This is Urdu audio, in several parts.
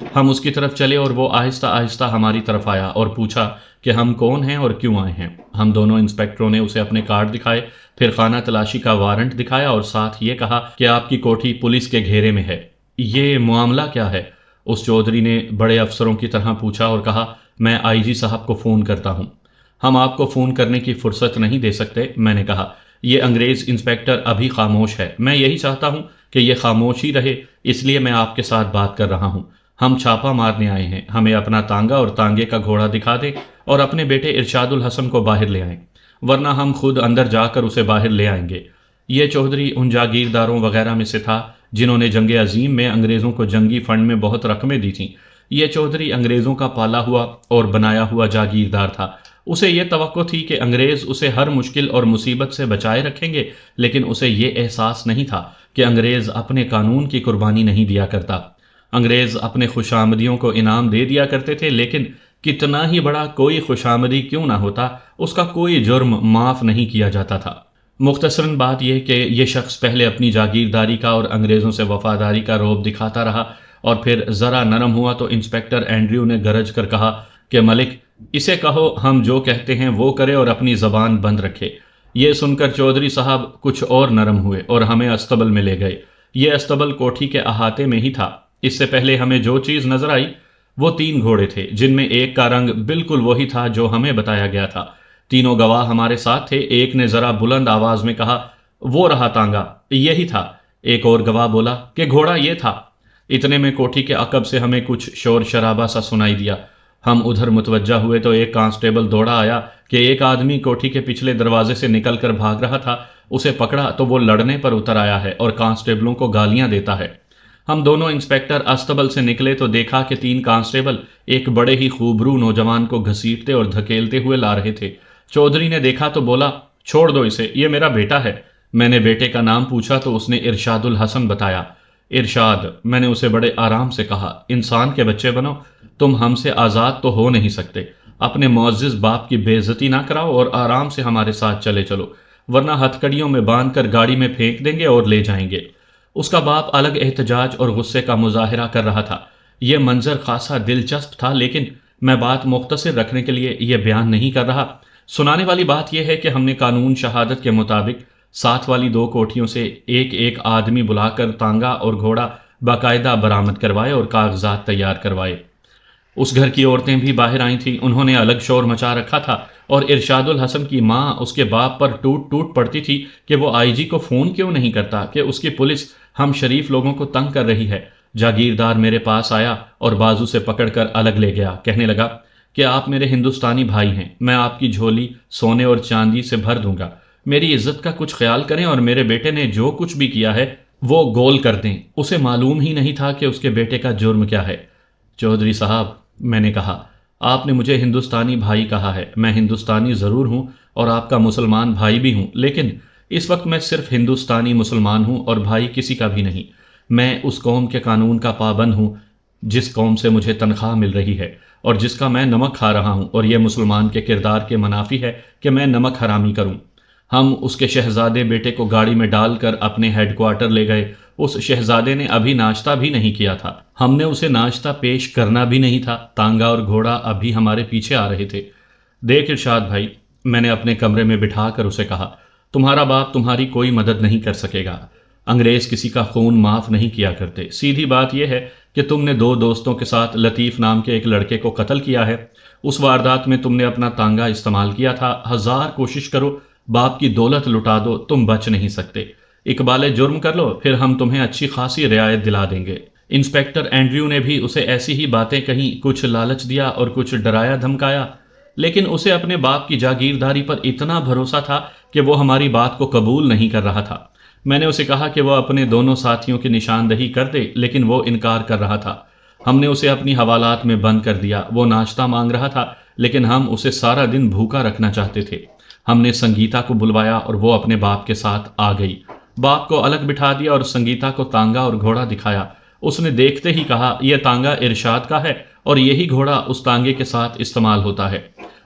ہم اس کی طرف چلے اور وہ آہستہ آہستہ ہماری طرف آیا اور پوچھا کہ ہم کون ہیں اور کیوں آئے ہیں۔ ہم دونوں انسپیکٹروں نے اسے اپنے کارڈ دکھائے، پھر خانہ تلاشی کا وارنٹ دکھایا اور ساتھ یہ کہا کہ آپ کی کوٹھی پولیس کے گھیرے میں ہے۔ یہ معاملہ کیا ہے؟ اس چودھری نے بڑے افسروں کی طرح پوچھا اور کہا، میں آئی جی صاحب کو فون کرتا ہوں۔ ہم آپ کو فون کرنے کی فرصت نہیں دے سکتے، میں نے کہا۔ یہ انگریز انسپیکٹر ابھی خاموش ہے، میں یہی چاہتا ہوں کہ یہ خاموش ہی رہے، اس لیے میں آپ کے ساتھ بات کر رہا ہوں۔ ہم چھاپا مارنے آئے ہیں، ہمیں اپنا تانگا اور تانگے کا گھوڑا دکھا دیں اور اپنے بیٹے ارشاد الحسن کو باہر لے آئیں، ورنہ ہم خود اندر جا کر اسے باہر لے آئیں گے۔ یہ چودھری ان جاگیرداروں وغیرہ میں سے تھا جنہوں نے جنگ عظیم میں انگریزوں کو جنگی فنڈ میں بہت رقمیں دی تھیں۔ یہ چودھری انگریزوں کا پالا ہوا اور بنایا ہوا جاگیردار تھا۔ اسے یہ توقع تھی کہ انگریز اسے ہر مشکل اور مصیبت سے بچائے رکھیں گے، لیکن اسے یہ احساس نہیں تھا کہ انگریز اپنے قانون کی قربانی نہیں دیا کرتا۔ انگریز اپنے خوشامدیوں کو انعام دے دیا کرتے تھے، لیکن کتنا ہی بڑا کوئی خوشامدی کیوں نہ ہوتا، اس کا کوئی جرم معاف نہیں کیا جاتا تھا۔ مختصراً بات یہ کہ یہ شخص پہلے اپنی جاگیرداری کا اور انگریزوں سے وفاداری کا روب دکھاتا رہا، اور پھر ذرا نرم ہوا تو انسپیکٹر اینڈریو نے گرج کر کہا کہ ملک، اسے کہو ہم جو کہتے ہیں وہ کرے اور اپنی زبان بند رکھے۔ یہ سن کر چودھری صاحب کچھ اور نرم ہوئے اور ہمیں استبل میں لے گئے۔ یہ استبل کوٹھی کے احاطے میں ہی تھا۔ اس سے پہلے ہمیں جو چیز نظر آئی وہ 3 گھوڑے تھے، جن میں ایک کا رنگ بالکل وہی تھا جو ہمیں بتایا گیا تھا۔ تینوں گواہ ہمارے ساتھ تھے۔ ایک نے ذرا بلند آواز میں کہا، وہ رہا تانگا، یہی تھا۔ ایک اور گواہ بولا کہ گھوڑا یہ تھا۔ اتنے میں کوٹھی کے عقب سے ہمیں کچھ شور شرابہ سا سنائی دیا۔ ہم ادھر متوجہ ہوئے تو ایک کانسٹیبل دوڑا آیا کہ ایک آدمی کوٹھی کے پچھلے دروازے سے نکل کر بھاگ رہا تھا۔ اسے پکڑا تو وہ لڑنے پر اتر آیا ہے اور کانسٹیبلوں کو گالیاں دیتا ہے۔ ہم دونوں انسپیکٹر استبل سے نکلے تو دیکھا کہ 3 کانسٹیبل ایک بڑے ہی خوبرو نوجوان کو گھسیٹتے اور دھکیلتے ہوئے لا رہے تھے۔ چودھری نے دیکھا تو بولا، چھوڑ دو اسے، یہ میرا بیٹا ہے۔ میں نے بیٹے کا نام پوچھا تو اس نے ارشاد الحسن بتایا۔ ارشاد، میں نے اسے بڑے آرام سے کہا، انسان کے بچے بنو، تم ہم سے آزاد تو ہو نہیں سکتے۔ اپنے معزز باپ کی بے عزتی نہ کراؤ اور آرام سے ہمارے ساتھ چلے چلو، ورنہ ہتھکڑیوں میں باندھ کر گاڑی میں پھینک دیں گے اور لے جائیں گے۔ اس کا باپ الگ احتجاج اور غصے کا مظاہرہ کر رہا تھا۔ یہ منظر خاصا دلچسپ تھا، لیکن میں بات مختصر رکھنے کے لیے یہ بیان نہیں کر رہا۔ سنانے والی بات یہ ہے کہ ہم نے قانون شہادت کے مطابق ساتھ والی 2 کوٹھیوں سے ایک ایک آدمی بلا کر تانگا اور گھوڑا باقاعدہ برآمد کروائے اور کاغذات تیار کروائے۔ اس گھر کی عورتیں بھی باہر آئی تھیں، انہوں نے الگ شور مچا رکھا تھا، اور ارشاد الحسن کی ماں اس کے باپ پر ٹوٹ ٹوٹ پڑتی تھی کہ وہ آئی جی کو فون کیوں نہیں کرتا، کہ اس کی پولیس ہم شریف لوگوں کو تنگ کر رہی ہے۔ جاگیردار میرے پاس آیا اور بازو سے پکڑ کر الگ لے گیا، کہنے لگا کہ آپ میرے ہندوستانی بھائی ہیں، میں آپ کی جھولی سونے اور چاندی سے بھر دوں گا، میری عزت کا کچھ خیال کریں اور میرے بیٹے نے جو کچھ بھی کیا ہے وہ گول کر دیں۔ اسے معلوم ہی نہیں تھا کہ اس کے بیٹے کا جرم کیا ہے۔ چودھری صاحب، میں نے کہا، آپ نے مجھے ہندوستانی بھائی کہا ہے، میں ہندوستانی ضرور ہوں اور آپ کا مسلمان بھائی بھی ہوں، لیکن اس وقت میں صرف ہندوستانی مسلمان ہوں اور بھائی کسی کا بھی نہیں۔ میں اس قوم کے قانون کا پابند ہوں جس قوم سے مجھے تنخواہ مل رہی ہے اور جس کا میں نمک کھا رہا ہوں، اور یہ مسلمان کے کردار کے منافی ہے کہ میں نمک حرامی کروں۔ ہم اس کے شہزادے بیٹے کو گاڑی میں ڈال کر اپنے ہیڈ کوارٹر لے گئے۔ اس شہزادے نے ابھی ناشتہ بھی نہیں کیا تھا، ہم نے اسے ناشتہ پیش کرنا بھی نہیں تھا۔ تانگا اور گھوڑا ابھی ہمارے پیچھے آ رہے تھے۔ دیکھ ارشاد بھائی، میں نے اپنے کمرے میں بٹھا کر اسے کہا، تمہارا باپ تمہاری کوئی مدد نہیں کر سکے گا۔ انگریز کسی کا خون معاف نہیں کیا کرتے۔ سیدھی بات یہ ہے کہ تم نے 2 دوستوں کے ساتھ لطیف نام کے ایک لڑکے کو قتل کیا ہے۔ اس واردات میں تم نے اپنا تانگا استعمال کیا تھا۔ 1000 کوشش کرو، باپ کی دولت لٹا دو، تم بچ نہیں سکتے۔ اقبال جرم کر لو، پھر ہم تمہیں اچھی خاصی رعایت دلا دیں گے۔ انسپیکٹر اینڈریو نے بھی اسے ایسی ہی باتیں کہیں، کچھ لالچ دیا اور کچھ ڈرایا دھمکایا، لیکن اسے اپنے باپ کی جاگیرداری پر اتنا بھروسہ تھا کہ وہ ہماری بات کو قبول نہیں کر رہا تھا۔ میں نے اسے کہا کہ وہ اپنے دونوں ساتھیوں کی نشاندہی کر دے، لیکن وہ انکار کر رہا تھا۔ ہم نے اسے اپنی حوالات میں بند کر دیا۔ وہ ناشتہ مانگ رہا تھا، لیکن ہم اسے سارا دن بھوکا رکھنا چاہتے تھے۔ ہم نے سنگیتا کو بلوایا اور وہ اپنے باپ کے ساتھ آ گئی۔ باپ کو الگ بٹھا دیا اور سنگیتا کو تانگا اور گھوڑا دکھایا۔ اس نے دیکھتے ہی کہا، یہ تانگا ارشاد کا ہے اور یہی گھوڑا اس تانگے کے ساتھ استعمال ہوتا ہے۔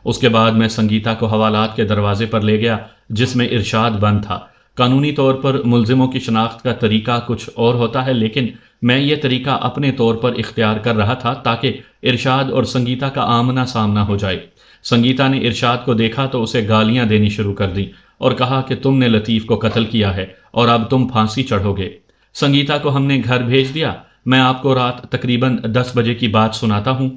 اس کے بعد میں سنگیتا کو حوالات کے دروازے پر لے گیا جس میں ارشاد بند تھا۔ قانونی طور پر ملزموں کی شناخت کا طریقہ کچھ اور ہوتا ہے، لیکن میں یہ طریقہ اپنے طور پر اختیار کر رہا تھا تاکہ ارشاد اور سنگیتا کا آمنا سامنا ہو جائے۔ سنگیتا نے ارشاد کو دیکھا تو اسے گالیاں دینی شروع کر دیں اور کہا کہ تم نے لطیف کو قتل کیا ہے اور اب تم پھانسی چڑھو گے۔ سنگیتا کو ہم نے گھر بھیج دیا۔ میں آپ کو رات تقریباً 10 بجے کی بات سناتا ہوں۔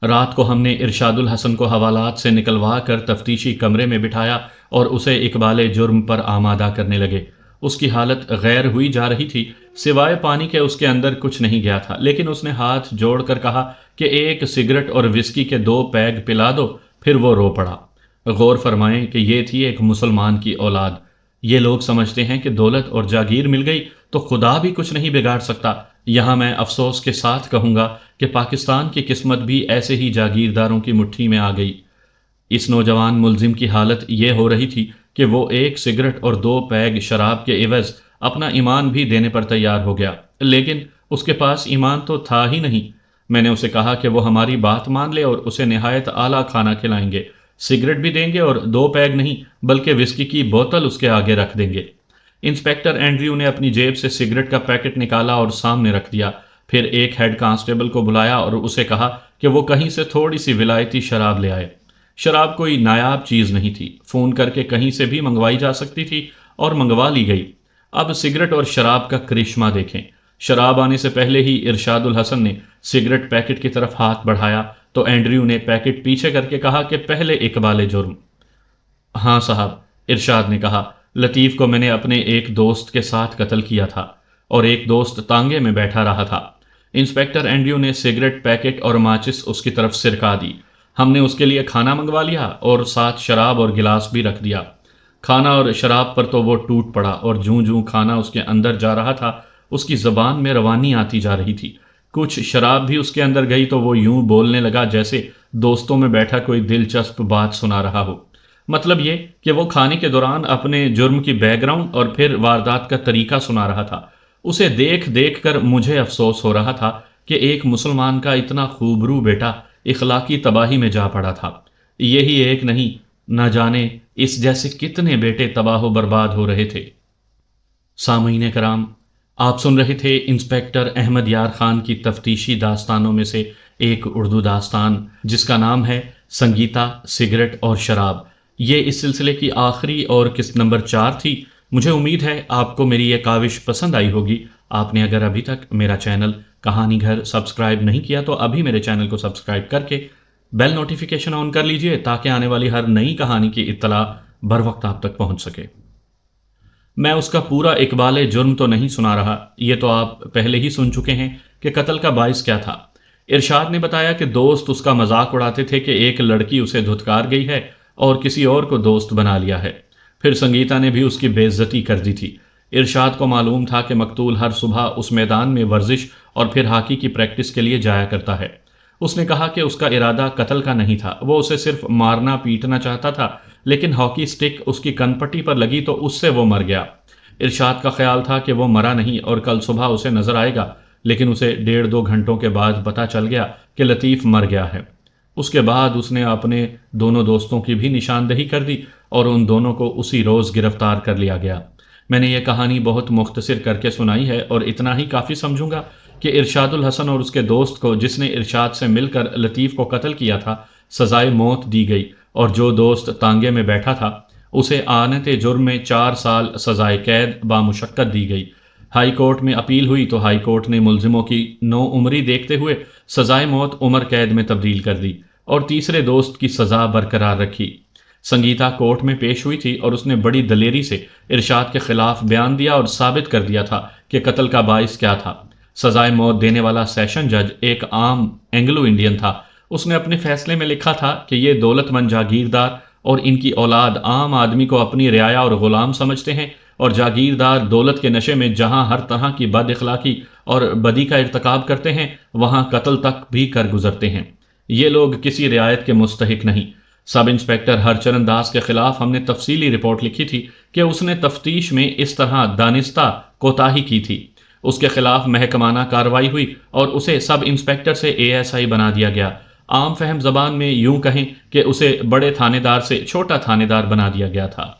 رات کو ہم نے ارشاد الحسن کو حوالات سے نکلوا کر تفتیشی کمرے میں بٹھایا اور اسے اقبال جرم پر آمادہ کرنے لگے۔ اس کی حالت غیر ہوئی جا رہی تھی، سوائے پانی کے اس کے اندر کچھ نہیں گیا تھا، لیکن اس نے ہاتھ جوڑ کر کہا کہ ایک سگریٹ اور وسکی کے 2 پیگ پلا دو، پھر وہ رو پڑا۔ غور فرمائیں کہ یہ تھی ایک مسلمان کی اولاد۔ یہ لوگ سمجھتے ہیں کہ دولت اور جاگیر مل گئی تو خدا بھی کچھ نہیں بگاڑ سکتا۔ یہاں میں افسوس کے ساتھ کہوں گا کہ پاکستان کی قسمت بھی ایسے ہی جاگیرداروں کی مٹھی میں آ گئی۔ اس نوجوان ملزم کی حالت یہ ہو رہی تھی کہ وہ 1 سگریٹ اور 2 پیگ شراب کے عوض اپنا ایمان بھی دینے پر تیار ہو گیا، لیکن اس کے پاس ایمان تو تھا ہی نہیں۔ میں نے اسے کہا کہ وہ ہماری بات مان لے اور اسے نہایت اعلیٰ کھانا کھلائیں گے، سگریٹ بھی دیں گے اور 2 پیگ نہیں بلکہ وسکی کی بوتل اس کے آگے رکھ دیں گے۔ انسپیکٹر اینڈریو نے اپنی جیب سے سگریٹ کا پیکٹ نکالا اور سامنے رکھ دیا، پھر ایک ہیڈ کانسٹیبل کو بلایا اور اسے کہا کہ وہ کہیں سے تھوڑی سی ولایتی شراب لے آئے۔ شراب کوئی نایاب چیز نہیں تھی، فون کر کے کہیں سے بھی منگوائی جا سکتی تھی اور منگوا لی گئی۔ اب سگریٹ اور شراب کا کرشمہ دیکھیں۔ شراب آنے سے پہلے ہی ارشاد الحسن نے سگریٹ پیکٹ کی طرف ہاتھ بڑھایا تو اینڈریو نے پیکٹ پیچھے کر کے کہا کہ پہلے اقبال جرم۔ ہاں صاحب، ارشاد نے کہا، لطیف کو میں نے اپنے ایک دوست کے ساتھ قتل کیا تھا اور ایک دوست تانگے میں بیٹھا رہا تھا۔ انسپیکٹر اینڈریو نے سگریٹ پیکٹ اور ماچس اس کی طرف سرکا دی۔ ہم نے اس کے لیے کھانا منگوا لیا اور ساتھ شراب اور گلاس بھی رکھ دیا۔ کھانا اور شراب پر تو وہ ٹوٹ پڑا اور جوں جوں کھانا اس کے اندر جا رہا تھا اس کی زبان میں روانی آتی جا رہی تھی۔ کچھ شراب بھی اس کے اندر گئی تو وہ یوں بولنے لگا جیسے دوستوں میں بیٹھا کوئی دلچسپ بات سنا رہا ہو۔ مطلب یہ کہ وہ کھانے کے دوران اپنے جرم کی بیک گراؤنڈ اور پھر واردات کا طریقہ سنا رہا تھا۔ اسے دیکھ دیکھ کر مجھے افسوس ہو رہا تھا کہ ایک مسلمان کا اتنا خوبرو بیٹا اخلاقی تباہی میں جا پڑا تھا۔ یہی ایک نہیں، نہ جانے اس جیسے کتنے بیٹے تباہ و برباد ہو رہے تھے۔ سامعین کرام، آپ سن رہے تھے انسپیکٹر احمد یار خان کی تفتیشی داستانوں میں سے ایک اردو داستان جس کا نام ہے سنگیتا، سگریٹ اور شراب۔ یہ اس سلسلے کی آخری اور قسط نمبر 4 تھی۔ مجھے امید ہے آپ کو میری یہ کاوش پسند آئی ہوگی۔ آپ نے اگر ابھی تک میرا چینل کہانی گھر سبسکرائب نہیں کیا تو ابھی میرے چینل کو سبسکرائب کر کے بیل نوٹیفیکیشن آن کر لیجئے تاکہ آنے والی ہر نئی کہانی کی اطلاع بر وقت آپ تک پہنچ سکے۔ میں اس کا پورا اقبال جرم تو نہیں سنا رہا، یہ تو آپ پہلے ہی سن چکے ہیں کہ قتل کا باعث کیا تھا۔ ارشاد نے بتایا کہ دوست اس کا مذاق اڑاتے تھے کہ ایک لڑکی اسے دھتکار گئی ہے اور کسی اور کو دوست بنا لیا ہے۔ پھر سنگیتا نے بھی اس کی بے عزتی کر دی تھی۔ ارشاد کو معلوم تھا کہ مقتول ہر صبح اس میدان میں ورزش اور پھر ہاکی کی پریکٹس کے لیے جایا کرتا ہے۔ اس نے کہا کہ اس کا ارادہ قتل کا نہیں تھا، وہ اسے صرف مارنا پیٹنا چاہتا تھا، لیکن ہاکی سٹک اس کی کن پٹی پر لگی تو اس سے وہ مر گیا۔ ارشاد کا خیال تھا کہ وہ مرا نہیں اور کل صبح اسے نظر آئے گا، لیکن اسے 1.5-2 گھنٹوں کے بعد پتہ چل گیا کہ لطیف مر گیا ہے۔ اس کے بعد اس نے اپنے دونوں دوستوں کی بھی نشاندہی کر دی اور ان دونوں کو اسی روز گرفتار کر لیا گیا۔ میں نے یہ کہانی بہت مختصر کر کے سنائی ہے اور اتنا ہی کافی سمجھوں گا کہ ارشاد الحسن اور اس کے دوست کو جس نے ارشاد سے مل کر لطیف کو قتل کیا تھا سزائے موت دی گئی، اور جو دوست تانگے میں بیٹھا تھا اسے آنت جرم میں 4 سال سزائے قید بامشقت دی گئی۔ ہائی کورٹ میں اپیل ہوئی تو ہائی کورٹ نے ملزموں کی 9 عمری دیکھتے ہوئے سزائے موت عمر قید میں تبدیل کر دی اور تیسرے دوست کی سزا برقرار رکھی۔ سنگیتا کورٹ میں پیش ہوئی تھی اور اس نے بڑی دلیری سے ارشاد کے خلاف بیان دیا اور ثابت کر دیا تھا کہ قتل کا باعث کیا تھا۔ سزائے موت دینے والا سیشن جج ایک عام اینگلو انڈین تھا۔ اس نے اپنے فیصلے میں لکھا تھا کہ یہ دولت مند جاگیردار اور ان کی اولاد عام آدمی کو اپنی رعایا اور غلام سمجھتے ہیں، اور جاگیردار دولت کے نشے میں جہاں ہر طرح کی بد اخلاقی اور بدی کا ارتکاب کرتے ہیں وہاں قتل تک بھی کر گزرتے ہیں۔ یہ لوگ کسی رعایت کے مستحق نہیں۔ سب انسپیکٹر ہرچرن داس کے خلاف ہم نے تفصیلی رپورٹ لکھی تھی کہ اس نے تفتیش میں اس طرح دانستہ کوتاہی کی تھی۔ اس کے خلاف محکمانہ کارروائی ہوئی اور اسے سب انسپیکٹر سے ASI بنا دیا گیا۔ عام فہم زبان میں یوں کہیں کہ اسے بڑے تھانے دار سے چھوٹا تھانے دار بنا دیا گیا تھا۔